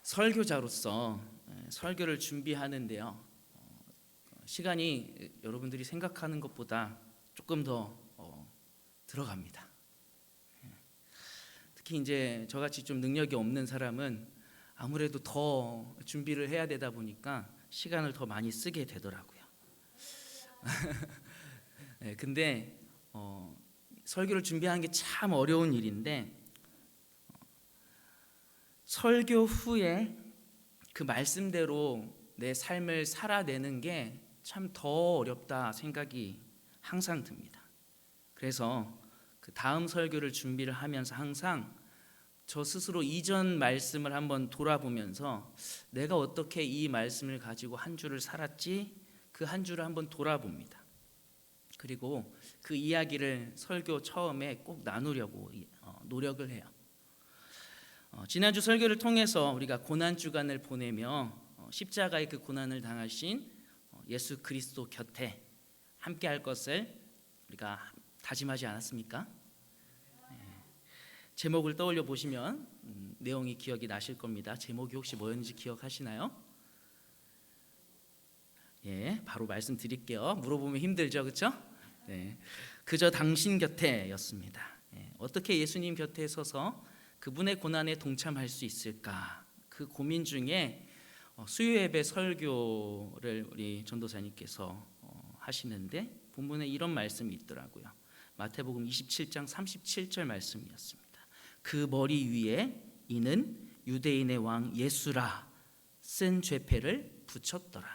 설교자로서 설교를 준비하는데요. 시간이 여러분들이 생각하는 것보다 조금 더 들어갑니다. 특히 이제 저같이 좀 능력이 없는 사람은 아무래도 더 준비를 해야 되다 보니까 시간을 더 많이 쓰게 되더라고요. 근데 설교를 준비하는 게 참 어려운 일인데 설교 후에 그 말씀대로 내 삶을 살아내는 게 참 더 어렵다 생각이 항상 듭니다. 그래서 그 다음 설교를 준비를 하면서 항상 저 스스로 이전 말씀을 한번 돌아보면서 내가 어떻게 이 말씀을 가지고 한 주를 살았지, 그 한 주를 한번 돌아봅니다. 그리고 그 이야기를 설교 처음에 꼭 나누려고 노력을 해요. 지난주 설교를 통해서 우리가 고난주간을 보내며 십자가의 그 고난을 당하신 예수 그리스도 곁에 함께 할 것을 우리가 다짐하지 않았습니까? 제목을 떠올려 보시면 내용이 기억이 나실 겁니다. 제목이 혹시 뭐였는지 기억하시나요? 바로 말씀드릴게요. 물어보면 힘들죠, 그렇죠? 그저 당신 곁에였습니다. 어떻게 예수님 곁에 서서 그분의 고난에 동참할 수 있을까? 그 고민 중에 수요 예배 설교를 우리 전도사님께서 하시는데 본문에 이런 말씀이 있더라고요. 마태복음 27장 37절 말씀이었습니다. 그 머리 위에 이는 유대인의 왕 예수라 쓴 죄패를 붙였더라.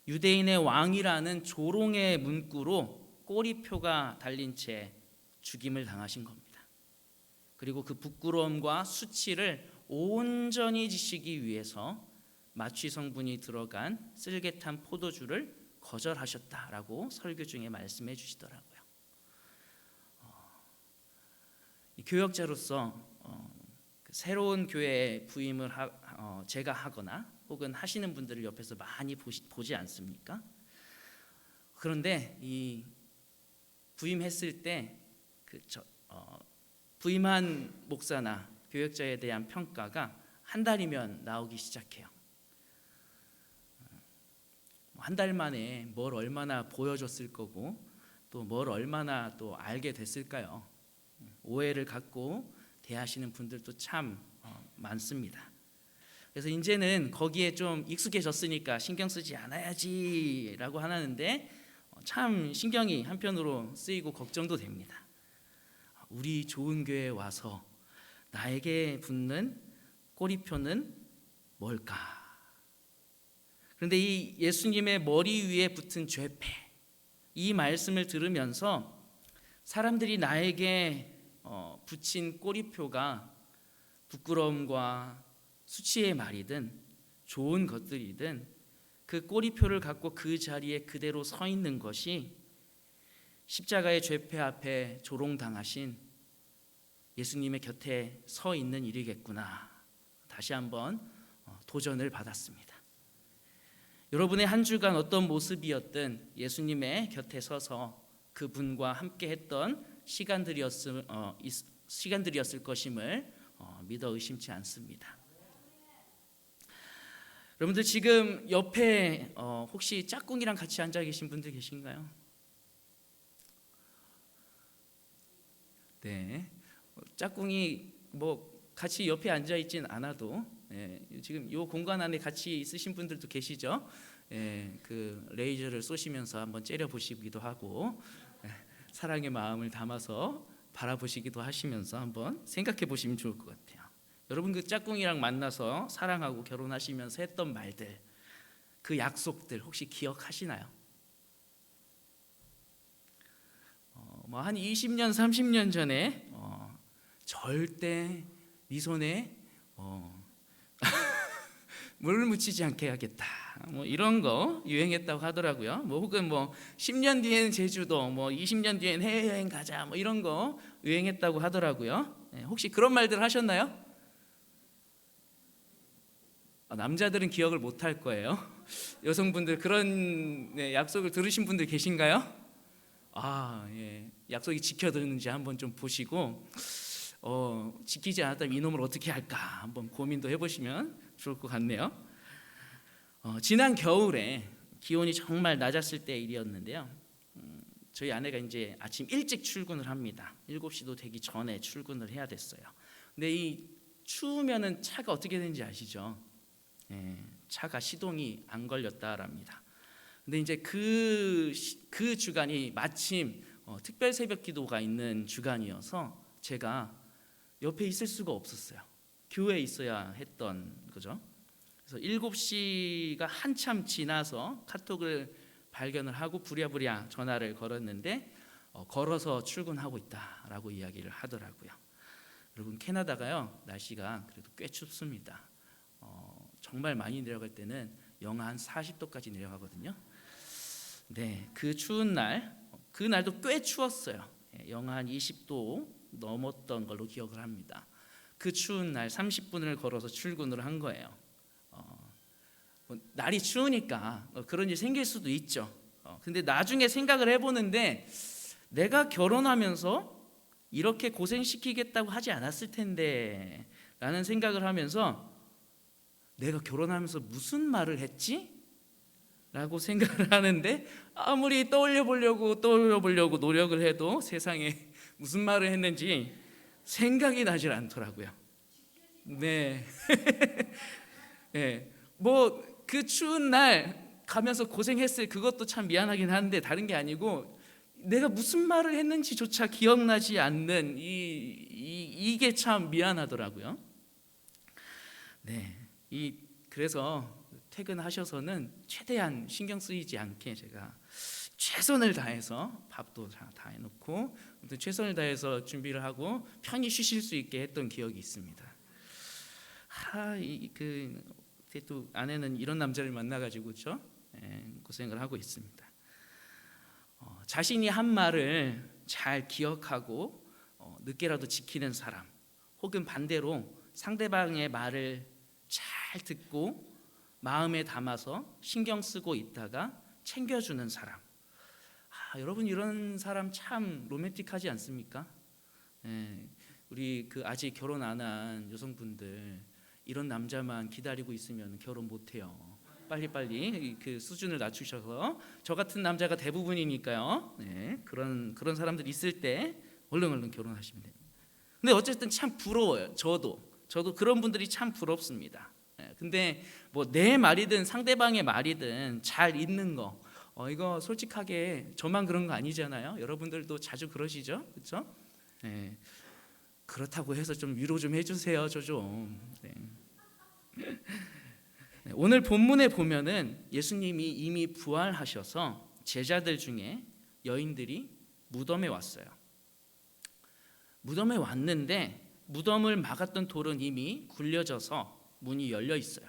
유대인의 왕이라는 조롱의 문구로 꼬리표가 달린 채 죽임을 당하신 겁니다. 그리고 그 부끄러움과 수치를 온전히 지시기 위해서 마취 성분이 들어간 쓸개탄 포도주를 거절하셨다라고 설교 중에 말씀해 주시더라고요. 교역자로서 새로운 교회에 부임을 제가 하거나 혹은 하시는 분들을 옆에서 많이 보지 않습니까? 그런데 이 부임했을 때 부임한 목사나 교역자에 대한 평가가 한 달이면 나오기 시작해요. 한 달 만에 뭘 얼마나 보여줬을 거고 또 뭘 얼마나 또 알게 됐을까요? 오해를 갖고 대하시는 분들도 참 많습니다. 그래서 이제는 거기에 좀 익숙해졌으니까 신경 쓰지 않아야지라고 하는데 참 신경이 한편으로 쓰이고 걱정도 됩니다. 우리 좋은 교회에 와서 나에게 붙는 꼬리표는 뭘까? 그런데 이 예수님의 머리 위에 붙은 죄패, 이 말씀을 들으면서 사람들이 나에게 붙인 꼬리표가 부끄러움과 수치의 말이든 좋은 것들이든 그 꼬리표를 갖고 그 자리에 그대로 서 있는 것이 십자가의 죄패 앞에 조롱당하신 예수님의 곁에 서 있는 일이겠구나. 다시 한번 도전을 받았습니다. 여러분의 한 주간 어떤 모습이었든 예수님의 곁에 서서 그분과 함께 했던 시간들이었을 것임을 믿어 의심치 않습니다. 여러분들 지금 옆에 혹시 짝꿍이랑 같이 앉아 계신 분들 계신가요? 네, 짝꿍이 뭐 같이 옆에 앉아 있진 않아도 지금 이 공간 안에 같이 있으신 분들도 계시죠? 그 레이저를 쏘시면서 한번 째려 보시기도 하고 사랑의 마음을 담아서 바라보시기도 하시면서 한번 생각해 보시면 좋을 것 같아요. 여러분 그 짝꿍이랑 만나서 사랑하고 결혼하시면서 했던 말들, 그 약속들 혹시 기억하시나요? 뭐 한 20년, 30년 전에 절대 네 손에 물을 묻히지 않게 해야겠다. 뭐 이런 거 유행했다고 하더라고요. 뭐 혹은 뭐 10년 뒤에는 제주도, 뭐 20년 뒤에는 해외여행 가자. 뭐 이런 거 유행했다고 하더라고요. 혹시 그런 말들 하셨나요? 남자들은 기억을 못 할 거예요. 여성분들 그런 약속을 들으신 분들 계신가요? 약속이 지켜졌는지 한번 좀 보시고 지키지 않았다면 이놈을 어떻게 할까 한번 고민도 해보시면 좋을 것 같네요. 지난 겨울에 기온이 정말 낮았을 때 일이었는데요. 저희 아내가 이제 아침 일찍 출근을 합니다. 7시도 되기 전에 출근을 해야 됐어요. 근데 이 추우면은 차가 어떻게 되는지 아시죠? 차가 시동이 안 걸렸다랍니다. 근데 이제 그 주간이 마침 특별 새벽 기도가 있는 주간이어서 제가 옆에 있을 수가 없었어요. 교회에 있어야 했던 거죠. 그래서 7시가 한참 지나서 카톡을 발견을 하고 부랴부랴 전화를 걸었는데 걸어서 출근하고 있다라고 이야기를 하더라고요. 여러분, 캐나다가요 날씨가 그래도 꽤 춥습니다. 정말 많이 내려갈 때는 영하 한 40도까지 내려가거든요. 네, 그 추운 날, 그 날도 꽤 추웠어요. 영하 한 20도 넘었던 걸로 기억을 합니다. 그 추운 날 30분을 걸어서 출근을 한 거예요. 날이 추우니까 그런 일이 생길 수도 있죠. 근데 나중에 생각을 해보는데 내가 결혼하면서 이렇게 고생시키겠다고 하지 않았을 텐데 라는 생각을 하면서 내가 결혼하면서 무슨 말을 했지? 라고 생각을 하는데 아무리 떠올려 보려고 노력을 해도 세상에 무슨 말을 했는지 생각이 나질 않더라고요. 네. 네. 뭐 그 추운 날 가면서 고생했을 그것도 참 미안하긴 한데 다른 게 아니고 내가 무슨 말을 했는지조차 기억나지 않는 이게 참 미안하더라고요. 네. 그래서 퇴근하셔서는 최대한 신경 쓰이지 않게 제가 최선을 다해서 밥도 다 해놓고 최선을 다해서 준비를 하고 편히 쉬실 수 있게 했던 기억이 있습니다. 또 아내는 이런 남자를 만나가지고 그렇죠? 고생을 하고 있습니다. 자신이 한 말을 잘 기억하고 늦게라도 지키는 사람, 혹은 반대로 상대방의 말을 잘 듣고 마음에 담아서 신경 쓰고 있다가 챙겨주는 사람. 여러분, 이런 사람 참 로맨틱하지 않습니까? 우리 아직 결혼 안 한 여성분들 이런 남자만 기다리고 있으면 결혼 못해요. 빨리빨리 그 수준을 낮추셔서 저 같은 남자가 대부분이니까요. 그런 사람들 있을 때 얼른 결혼하시면 됩니다. 근데 어쨌든 참 부러워요. 저도 그런 분들이 참 부럽습니다. 근데 뭐 내 말이든 상대방의 말이든 잘 있는 거 이거 솔직하게 저만 그런 거 아니잖아요. 여러분들도 자주 그러시죠, 그렇죠? 그렇다고 해서 좀 위로 좀 해주세요, 저 좀. 오늘 본문에 보면은 예수님이 이미 부활하셔서 제자들 중에 여인들이 무덤에 왔어요. 무덤에 왔는데 무덤을 막았던 돌은 이미 굴려져서 문이 열려 있어요.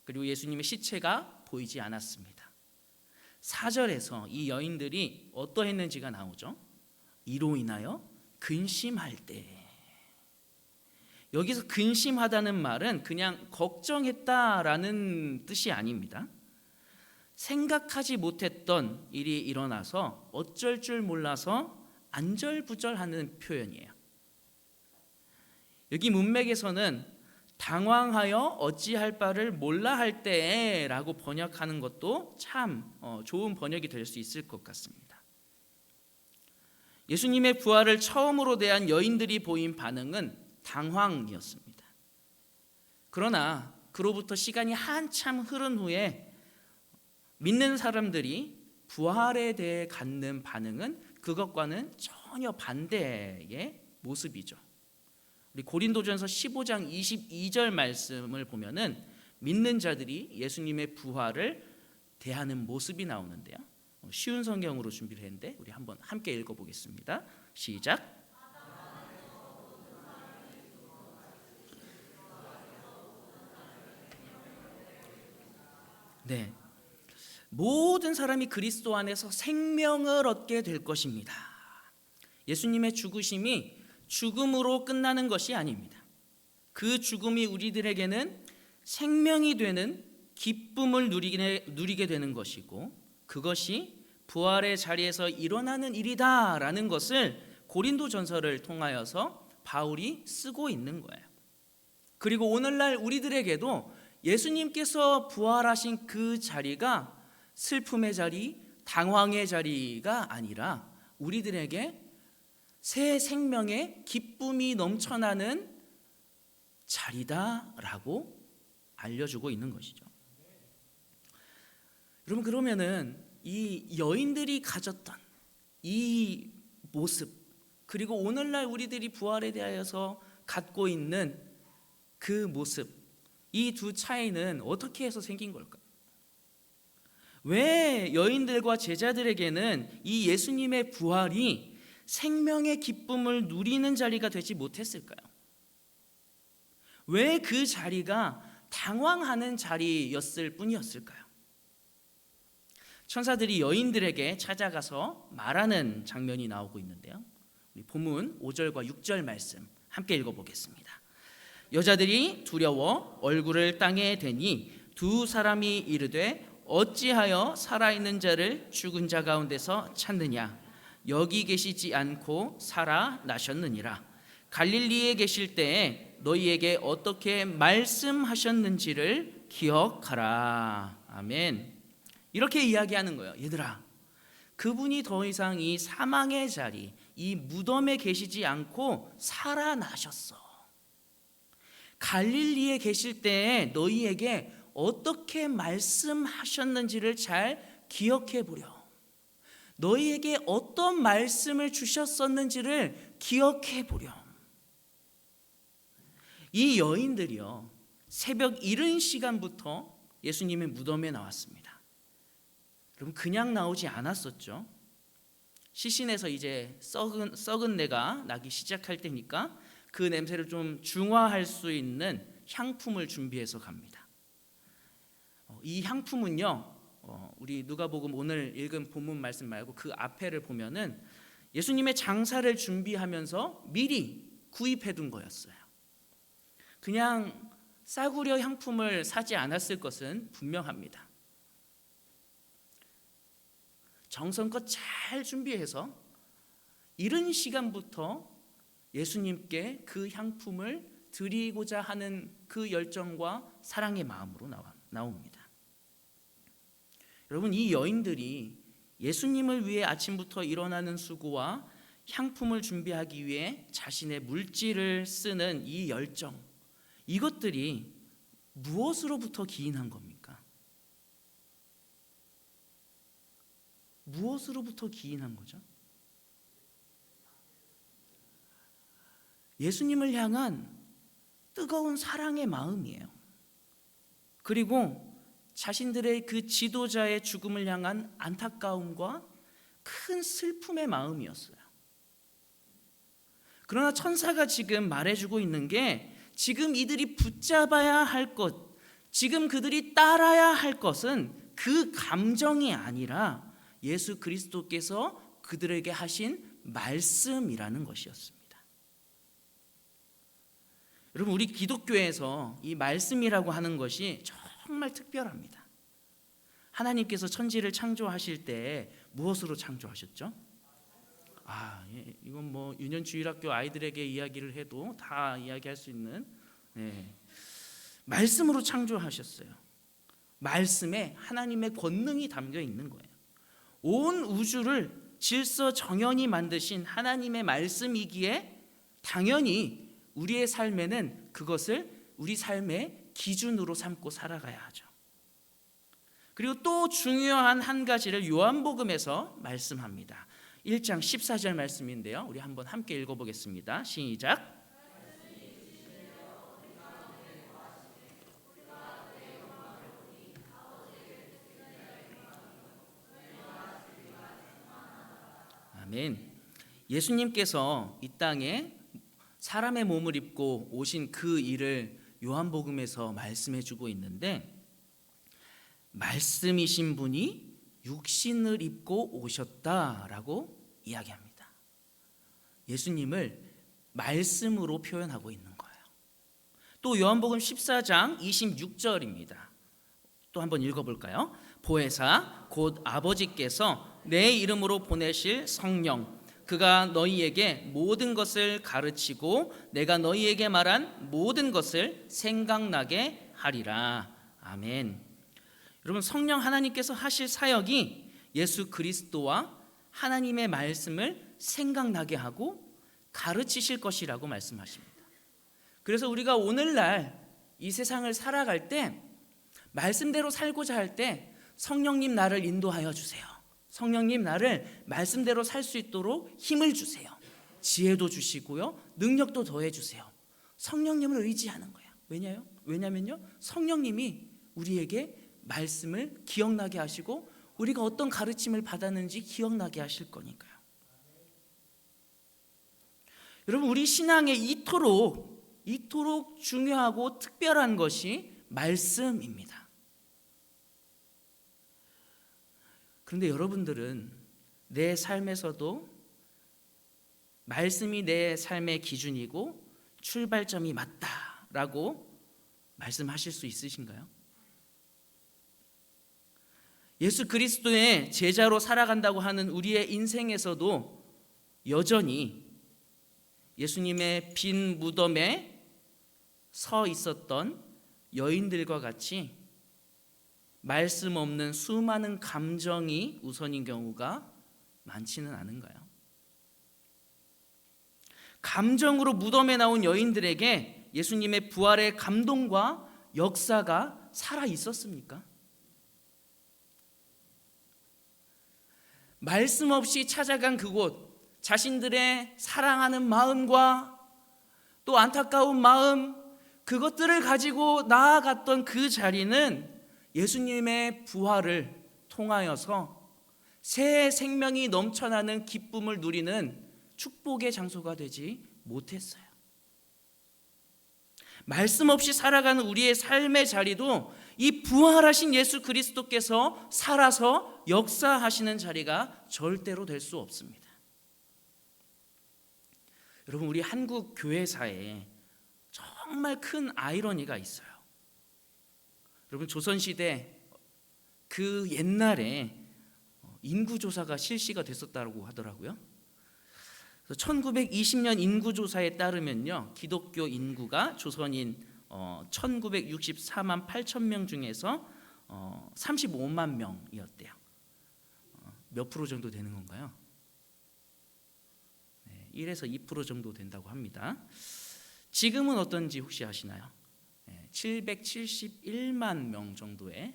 그리고 예수님의 시체가 보이지 않았습니다. 4절에서 이 여인들이 어떠했는지가 나오죠. 이로 인하여 근심할 때. 여기서 근심하다는 말은 그냥 걱정했다라는 뜻이 아닙니다. 생각하지 못했던 일이 일어나서 어쩔 줄 몰라서 안절부절하는 표현이에요. 여기 문맥에서는 당황하여 어찌할 바를 몰라 할 때라고 번역하는 것도 참 좋은 번역이 될 수 있을 것 같습니다. 예수님의 부활을 처음으로 대한 여인들이 보인 반응은 당황이었습니다. 그러나 그로부터 시간이 한참 흐른 후에 믿는 사람들이 부활에 대해 갖는 반응은 그것과는 전혀 반대의 모습이죠. 우리 고린도전서 15장 22절 말씀을 보면은 믿는 자들이 예수님의 부활을 대하는 모습이 나오는데요. 쉬운 성경으로 준비를 했는데 우리 한번 함께 읽어보겠습니다. 시작. 네, 모든 사람이 그리스도 안에서 생명을 얻게 될 것입니다. 예수님의 죽으심이 죽음으로 끝나는 것이 아닙니다. 그 죽음이 우리들에게는 생명이 되는 기쁨을 누리게 되는 것이고 그것이 부활의 자리에서 일어나는 일이다라는 것을 고린도전서를 통하여서 바울이 쓰고 있는 거예요. 그리고 오늘날 우리들에게도 예수님께서 부활하신 그 자리가 슬픔의 자리, 당황의 자리가 아니라 우리들에게 새 생명의 기쁨이 넘쳐나는 자리다라고 알려주고 있는 것이죠. 여러분, 그러면은 이 여인들이 가졌던 이 모습, 그리고 오늘날 우리들이 부활에 대하여서 갖고 있는 그 모습, 이 두 차이는 어떻게 해서 생긴 걸까요? 왜 여인들과 제자들에게는 이 예수님의 부활이 생명의 기쁨을 누리는 자리가 되지 못했을까요? 왜 그 자리가 당황하는 자리였을 뿐이었을까요? 천사들이 여인들에게 찾아가서 말하는 장면이 나오고 있는데요. 우리 본문 5절과 6절 말씀 함께 읽어보겠습니다. 여자들이 두려워 얼굴을 땅에 대니 두 사람이 이르되 어찌하여 살아있는 자를 죽은 자 가운데서 찾느냐? 여기 계시지 않고 살아나셨느니라. 갈릴리에 계실 때에 너희에게 어떻게 말씀하셨는지를 기억하라. 아멘. 이렇게 이야기하는 거예요. 얘들아, 그분이 더 이상 이 사망의 자리, 이 무덤에 계시지 않고 살아나셨어. 갈릴리에 계실 때에 너희에게 어떻게 말씀하셨는지를 잘 기억해 보렴. 너희에게 어떤 말씀을 주셨었는지를 기억해 보렴. 이 여인들이요, 새벽 이른 시간부터 예수님의 무덤에 나왔습니다. 그럼 그냥 나오지 않았었죠. 시신에서 이제 썩은 내가 나기 시작할 때니까 그 냄새를 좀 중화할 수 있는 향품을 준비해서 갑니다. 이 향품은요, 우리 누가복음 오늘 읽은 본문 말씀 말고 그 앞에를 보면은 예수님의 장사를 준비하면서 미리 구입해 둔 거였어요. 그냥 싸구려 향품을 사지 않았을 것은 분명합니다. 정성껏 잘 준비해서 이른 시간부터 예수님께 그 향품을 드리고자 하는 그 열정과 사랑의 마음으로 나옵니다. 여러분, 이 여인들이 예수님을 위해 아침부터 일어나는 수고와 향품을 준비하기 위해 자신의 물질을 쓰는 이 열정, 이것들이 무엇으로부터 기인한 겁니까? 무엇으로부터 기인한 거죠? 예수님을 향한 뜨거운 사랑의 마음이에요. 그리고 자신들의 그 지도자의 죽음을 향한 안타까움과 큰 슬픔의 마음이었어요. 그러나 천사가 지금 말해주고 있는 게 지금 이들이 붙잡아야 할 것, 지금 그들이 따라야 할 것은 그 감정이 아니라 예수 그리스도께서 그들에게 하신 말씀이라는 것이었습니다. 여러분, 우리 기독교에서 이 말씀이라고 하는 것이 정말 특별합니다. 하나님께서 천지를 창조하실 때 무엇으로 창조하셨죠? 이건 뭐 유년주일학교 아이들에게 이야기를 해도 다 이야기할 수 있는 말씀으로 창조하셨어요. 말씀에 하나님의 권능이 담겨 있는 거예요. 온 우주를 질서정연히 만드신 하나님의 말씀이기에 당연히 우리의 삶에는 그것을 우리 삶의 기준으로 삼고 살아가야 하죠. 그리고 또 중요한 한 가지를 요한복음에서 말씀합니다. 1장 14절 말씀인데요. 우리 한번 함께 읽어보겠습니다. 시작. 아멘. 예수님께서 이 땅에 사람의 몸을 입고 오신 그 일을 요한복음에서 말씀해주고 있는데, 말씀이신 분이 육신을 입고 오셨다라고 이야기합니다. 예수님을 말씀으로 표현하고 있는 거예요. 또 요한복음 14장 26절입니다. 또 한번 읽어볼까요? 보혜사 곧 아버지께서 내 이름으로 보내실 성령 그가 너희에게 모든 것을 가르치고 내가 너희에게 말한 모든 것을 생각나게 하리라. 아멘. 여러분, 성령 하나님께서 하실 사역이 예수 그리스도와 하나님의 말씀을 생각나게 하고 가르치실 것이라고 말씀하십니다. 그래서 우리가 오늘날 이 세상을 살아갈 때, 말씀대로 살고자 할 때 성령님 나를 인도하여 주세요. 성령님 나를 말씀대로 살 수 있도록 힘을 주세요. 지혜도 주시고요, 능력도 더해 주세요. 성령님을 의지하는 거예요. 왜냐면요, 성령님이 우리에게 말씀을 기억나게 하시고 우리가 어떤 가르침을 받았는지 기억나게 하실 거니까요. 여러분, 우리 신앙에 이토록 중요하고 특별한 것이 말씀입니다. 그런데 여러분들은 내 삶에서도 말씀이 내 삶의 기준이고 출발점이 맞다라고 말씀하실 수 있으신가요? 예수 그리스도의 제자로 살아간다고 하는 우리의 인생에서도 여전히 예수님의 빈 무덤에 서 있었던 여인들과 같이 말씀 없는 수많은 감정이 우선인 경우가 많지는 않은가요? 감정으로 무덤에 나온 여인들에게 예수님의 부활의 감동과 역사가 살아 있었습니까? 말씀 없이 찾아간 그곳, 자신들의 사랑하는 마음과 또 안타까운 마음, 그것들을 가지고 나아갔던 그 자리는 예수님의 부활을 통하여서 새 생명이 넘쳐나는 기쁨을 누리는 축복의 장소가 되지 못했어요. 말씀 없이 살아가는 우리의 삶의 자리도 이 부활하신 예수 그리스도께서 살아서 역사하시는 자리가 절대로 될 수 없습니다. 여러분, 우리 한국 교회사에 정말 큰 아이러니가 있어요. 여러분, 조선시대 그 옛날에 인구조사가 실시가 됐었다고 하더라고요. 1920년 인구조사에 따르면요, 기독교 인구가 조선인 1964만 8천 명 중에서 35만 명이었대요. 몇 프로 정도 되는 건가요? 1에서 2% 정도 된다고 합니다. 지금은 어떤지 혹시 아시나요? 771만 명 정도의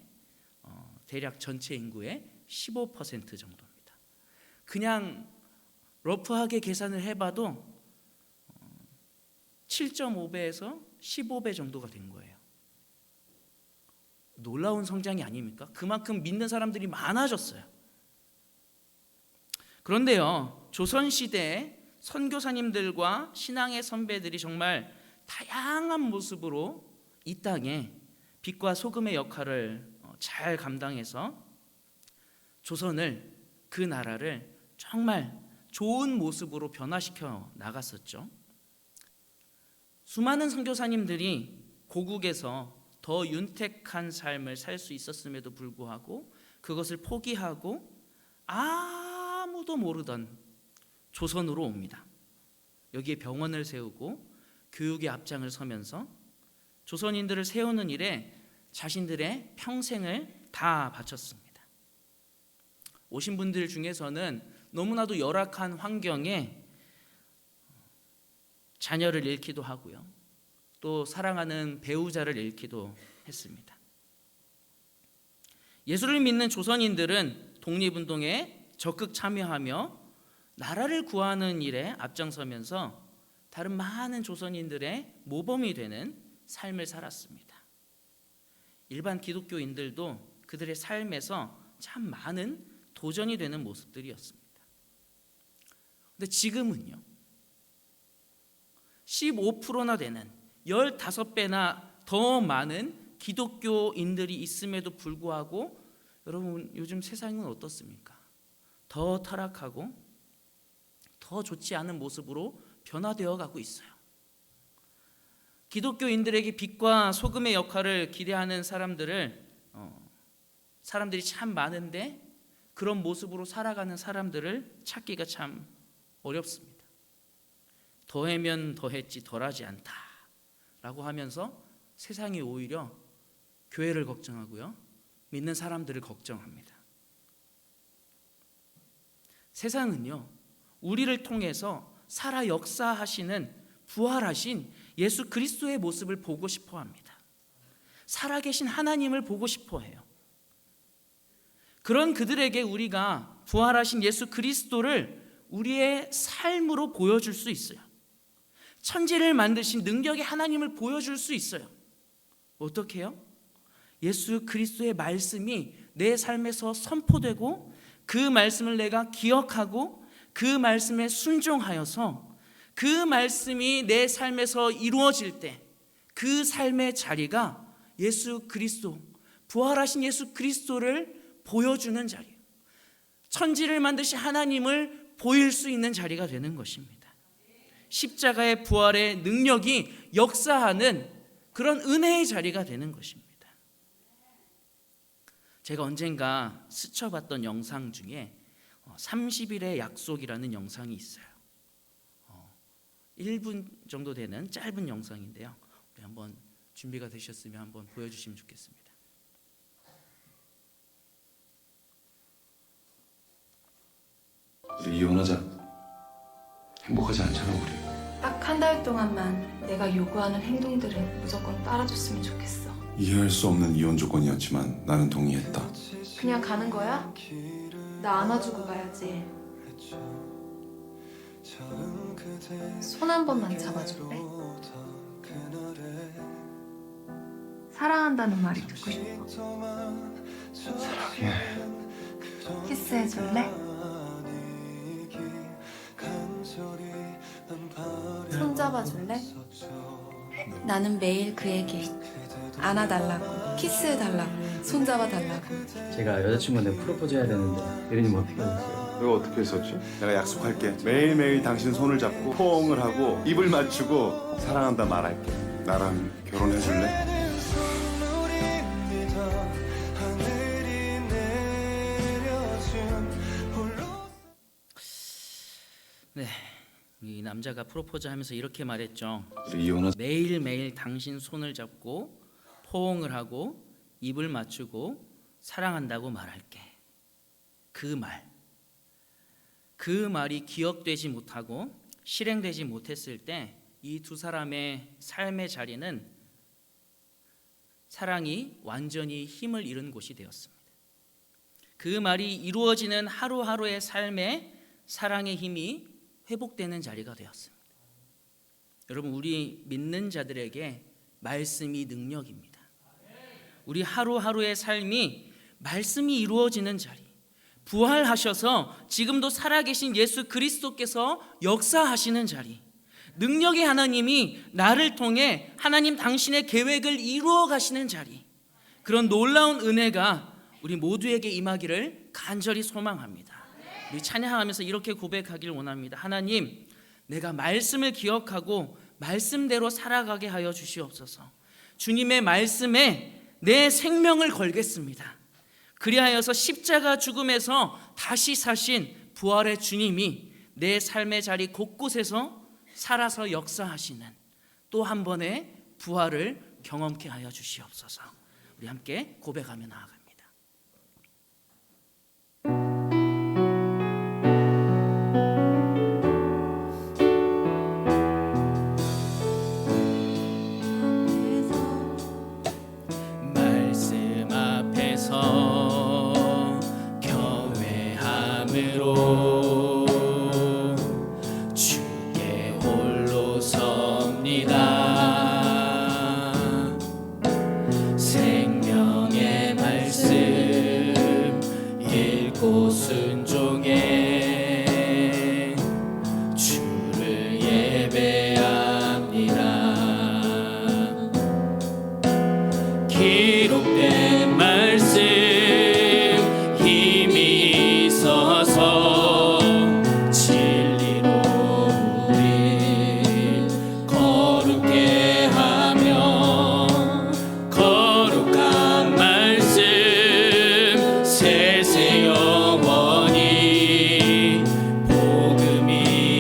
대략 전체 인구의 15% 정도입니다. 그냥 러프하게 계산을 해봐도 7.5배에서 15배 정도가 된 거예요. 놀라운 성장이 아닙니까? 그만큼 믿는 사람들이 많아졌어요. 그런데요, 조선시대에 선교사님들과 신앙의 선배들이 정말 다양한 모습으로 이 땅에 빛과 소금의 역할을 잘 감당해서 조선을, 그 나라를 정말 좋은 모습으로 변화시켜 나갔었죠. 수많은 선교사님들이 고국에서 더 윤택한 삶을 살 수 있었음에도 불구하고 그것을 포기하고 아무도 모르던 조선으로 옵니다. 여기에 병원을 세우고 교육의 앞장을 서면서 조선인들을 세우는 일에 자신들의 평생을 다 바쳤습니다. 오신 분들 중에서는 너무나도 열악한 환경에 자녀를 잃기도 하고요, 또 사랑하는 배우자를 잃기도 했습니다. 예수를 믿는 조선인들은 독립운동에 적극 참여하며 나라를 구하는 일에 앞장서면서 다른 많은 조선인들의 모범이 되는 삶을 살았습니다. 일반 기독교인들도 그들의 삶에서 참 많은 도전이 되는 모습들이었습니다. 그런데 지금은요, 15%나 되는 15배나 더 많은 기독교인들이 있음에도 불구하고 여러분, 요즘 세상은 어떻습니까? 더 타락하고 더 좋지 않은 모습으로 변화되어 가고 있어요. 기독교인들에게 빛과 소금의 역할을 기대하는 사람들이 참 많은데 그런 모습으로 살아가는 사람들을 찾기가 참 어렵습니다. 더하면 더했지 덜하지 않다 라고 하면서 세상이 오히려 교회를 걱정하고요, 믿는 사람들을 걱정합니다. 세상은요, 우리를 통해서 살아 역사하시는 부활하신 예수 그리스도의 모습을 보고 싶어 합니다. 살아계신 하나님을 보고 싶어 해요. 그런 그들에게 우리가 부활하신 예수 그리스도를 우리의 삶으로 보여줄 수 있어요. 천지를 만드신 능력의 하나님을 보여줄 수 있어요. 어떻게 해요? 예수 그리스도의 말씀이 내 삶에서 선포되고 그 말씀을 내가 기억하고 그 말씀에 순종하여서 그 말씀이 내 삶에서 이루어질 때 그 삶의 자리가 예수 그리스도, 부활하신 예수 그리스도를 보여주는 자리예요. 천지를 만드신 하나님을 보일 수 있는 자리가 되는 것입니다. 십자가의 부활의 능력이 역사하는 그런 은혜의 자리가 되는 것입니다. 제가 언젠가 스쳐봤던 영상 중에 30일의 약속이라는 영상이 있어요. 1분 정도 되는 짧은 영상인데요. 우리 한번 준비가 되셨으면 한번 보여주시면 좋겠습니다. 우리 이혼하자. 행복하지 않잖아 우리. 딱 한 달 동안만 내가 요구하는 행동들을 무조건 따라줬으면 좋겠어. 이해할 수 없는 이혼 조건이었지만 나는 동의했다. 그냥 가는 거야? 나 안아주고 가야지. 손 한 번만 잡아줄래? 사랑한다는 말이 듣고 싶어. 사랑해. 키스해줄래? 손 잡아줄래? 나는 매일 그에게 안아달라고, 키스해달라고, 손 잡아달라고. 제가 여자친구한테 프로포즈 해야 되는데 예린이 뭐 어떻게 하셨어요? 내가 어떻게 했었지? 내가 약속할게. 매일매일 당신 손을 잡고 포옹을 하고 입을 맞추고 사랑한다 말할게. 나랑 결혼해줄래? 네, 이 남자가 프로포즈 하면서 이렇게 말했죠. 우리 이혼하자. 매일매일 당신 손을 잡고 포옹을 하고 입을 맞추고 사랑한다고 말할게. 그 말이 기억되지 못하고 실행되지 못했을 때 이 두 사람의 삶의 자리는 사랑이 완전히 힘을 잃은 곳이 되었습니다. 그 말이 이루어지는 하루하루의 삶에 사랑의 힘이 회복되는 자리가 되었습니다. 여러분, 우리 믿는 자들에게 말씀이 능력입니다. 우리 하루하루의 삶이 말씀이 이루어지는 자리, 부활하셔서 지금도 살아계신 예수 그리스도께서 역사하시는 자리, 능력의 하나님이 나를 통해 하나님 당신의 계획을 이루어 가시는 자리, 그런 놀라운 은혜가 우리 모두에게 임하기를 간절히 소망합니다. 우리 찬양하면서 이렇게 고백하길 원합니다. 하나님, 내가 말씀을 기억하고 말씀대로 살아가게 하여 주시옵소서. 주님의 말씀에 내 생명을 걸겠습니다. 그리하여서 십자가 죽음에서 다시 사신 부활의 주님이 내 삶의 자리 곳곳에서 살아서 역사하시는 또 한 번의 부활을 경험케 하여 주시옵소서. 우리 함께 고백하며 나아갑니다. 말씀 앞에서 경외함으로 주께 홀로 섭니다. 생명의 말씀 읽고 순종해 주를 예배합니다. 기록된 말씀 힘이 있어서 진리로 우리 거룩게 하며 거룩한 말씀 세세 영원히 복음이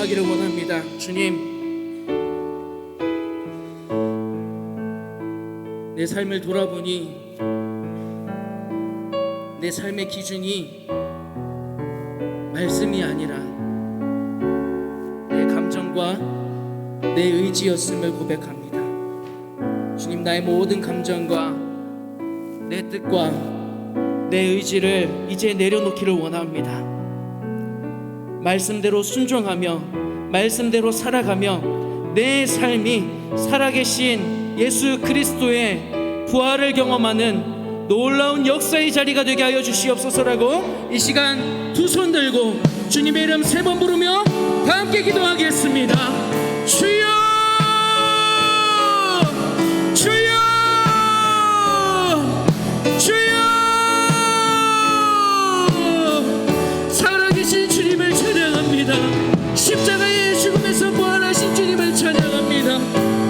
기도하기를 원합니다. 주님, 내 삶을 돌아보니 내 삶의 기준이 말씀이 아니라 내 감정과 내 의지였음을 고백합니다. 주님, 나의 모든 감정과 내 뜻과 내 의지를 이제 내려놓기를 원합니다. 말씀대로 순종하며 말씀대로 살아가며 내 삶이 살아계신 예수 그리스도의 부활을 경험하는 놀라운 역사의 자리가 되게 하여 주시옵소서라고 이 시간 두 손 들고 주님의 이름 3번 부르며 다 함께 기도하겠습니다. 주여, 주여, 주여. 살아계신 주님을 찬양합니다. 십자가의 죽음에서 부활하신 주님을 찬양합니다.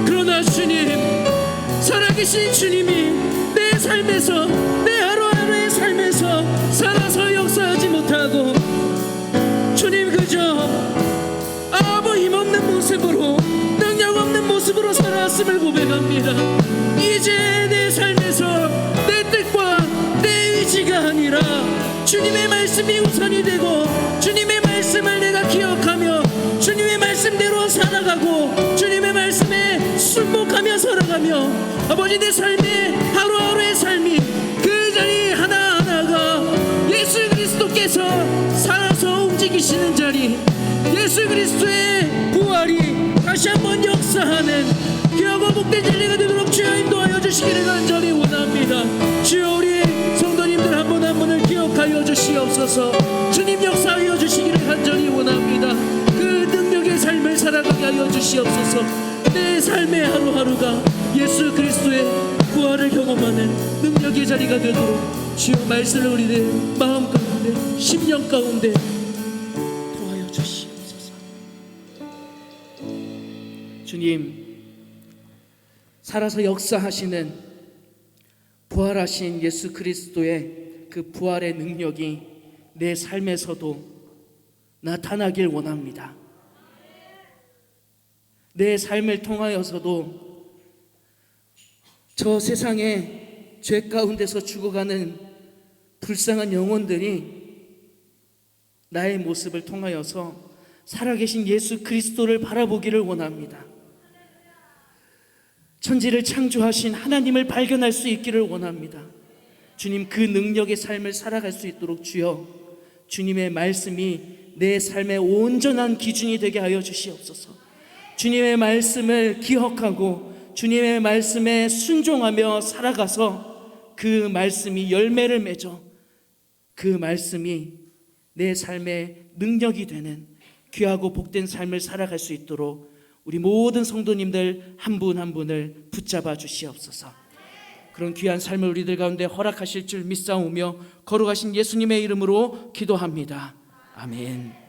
그러나 주님, 살아계신 주님이 내 삶에서, 내 하루하루의 삶에서 살아서 역사하지 못하고 주님 그저 아무 힘없는 모습으로, 능력 없는 모습으로 살아왔음을 고백합니다. 이제 내 삶에서 내 뜻과 내 의지가 아니라 주님의 말씀이 우선이 되고 주님의 말씀을 내가 기억하며 주님의 말씀대로 살아가고 주님의 말씀에 순복하며 살아가며 아버지, 내 삶의 하루하루의 삶이 그 자리 하나하나가 예수 그리스도께서 살아서 움직이시는 자리, 예수 그리스도의 부활이 다시 한번 역사하는 귀하고 복된 진리가 되도록 주여 인도하여 주시기를 간절히 원합니다. 주여, 우리 성도님들 한 분 한 분을 기억하여 주시옵소서. 주님 역사하여 주시기를 간절히 원합니다. 그 능력의 삶을 살아가게 하여 주시옵소서. 내 삶의 하루하루가 예수 그리스도의 부활을 경험하는 능력의 자리가 되도록 주여 말씀을 우리의 마음 가운데, 심령 가운데 도와여 주시옵소서. 주님, 살아서 역사하시는 부활하신 예수 그리스도의 그 부활의 능력이 내 삶에서도 나타나길 원합니다. 내 삶을 통하여서도 저 세상의 죄 가운데서 죽어가는 불쌍한 영혼들이 나의 모습을 통하여서 살아계신 예수 그리스도를 바라보기를 원합니다. 천지를 창조하신 하나님을 발견할 수 있기를 원합니다. 주님, 그 능력의 삶을 살아갈 수 있도록 주여 주님의 말씀이 내 삶의 온전한 기준이 되게 하여 주시옵소서. 주님의 말씀을 기억하고 주님의 말씀에 순종하며 살아가서 그 말씀이 열매를 맺어 그 말씀이 내 삶의 능력이 되는 귀하고 복된 삶을 살아갈 수 있도록 우리 모든 성도님들 한 분 한 분을 붙잡아 주시옵소서. 그런 귀한 삶을 우리들 가운데 허락하실 줄 믿사오며 거룩하신 예수님의 이름으로 기도합니다. 아멘.